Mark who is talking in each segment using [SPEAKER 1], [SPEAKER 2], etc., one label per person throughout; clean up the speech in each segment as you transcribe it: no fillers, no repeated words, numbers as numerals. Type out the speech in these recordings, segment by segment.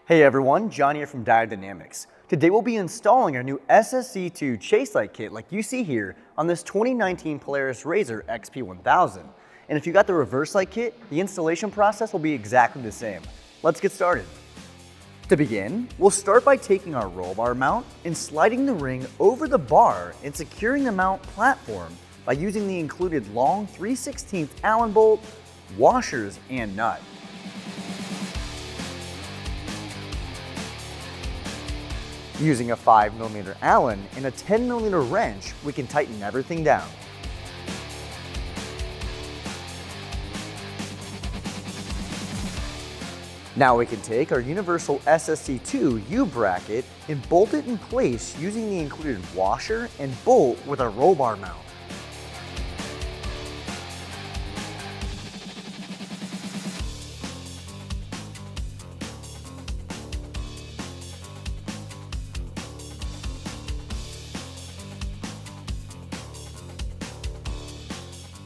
[SPEAKER 1] Hey everyone, John here from Diode. Today we'll be installing our new SSC2 chase light kit like you see here on this 2019 Polaris RZR XP 1000. And if you got the reverse light kit, the installation process will be exactly the same. Let's get started. To begin, we'll start by taking our roll bar mount and sliding the ring over the bar and securing the mount platform by using the included long 3/16 Allen bolt, washers, and nut. Using a 5mm Allen and a 10mm wrench, we can tighten everything down. Now we can take our universal SSC2 U-bracket and bolt it in place using the included washer and bolt with our roll bar mount.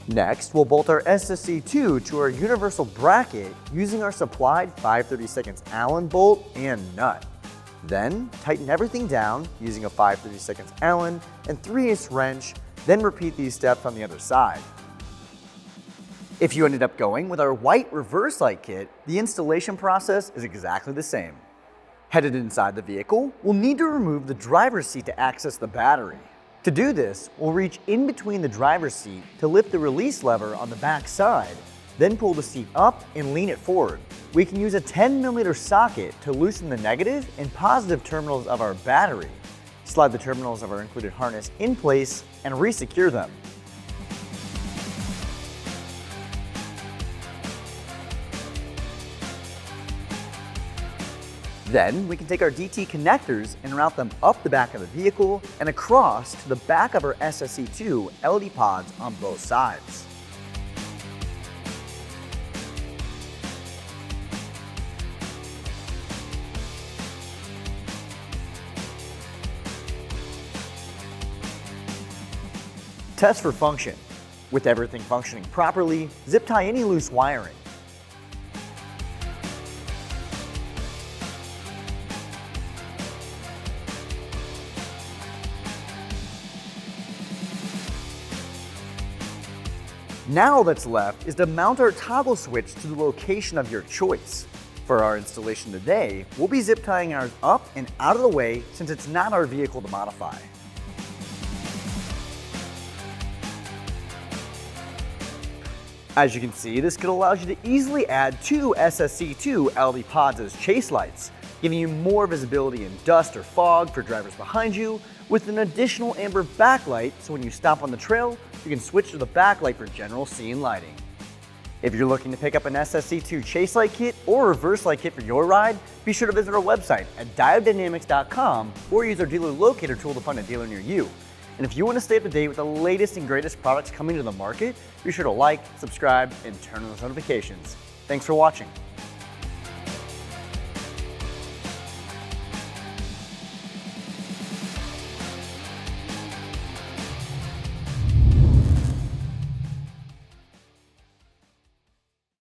[SPEAKER 1] Next, we'll bolt our SSC2 to our universal bracket using our supplied 5/32 Allen bolt and nut. Then, tighten everything down using a 5/32 Allen and 3/8 wrench, then repeat these steps on the other side. If you ended up going with our white reverse light kit, the installation process is exactly the same. Headed inside the vehicle, we'll need to remove the driver's seat to access the battery. To do this, we'll reach in between the driver's seat to lift the release lever on the back side, then pull the seat up and lean it forward. We can use a 10mm socket to loosen the negative and positive terminals of our battery. Slide the terminals of our included harness in place and re-secure them. Then we can take our DT connectors and route them up the back of the vehicle and across to the back of our SSC2 LED pods on both sides. Test for function. With everything functioning properly, zip tie any loose wiring. Now all that's left is to mount our toggle switch to the location of your choice. For our installation today, we'll be zip tying ours up and out of the way since it's not our vehicle to modify. As you can see, this kit allows you to easily add 2 SSC2 LED pods as chase lights, giving you more visibility in dust or fog for drivers behind you, with an additional amber backlight so when you stop on the trail, you can switch to the backlight for general scene lighting. If you're looking to pick up an SSC2 chase light kit or reverse light kit for your ride, be sure to visit our website at diodedynamics.com or use our dealer locator tool to find a dealer near you. And if you want to stay up to date with the latest and greatest products coming to the market, be sure to like, subscribe, and turn on those notifications. Thanks for watching.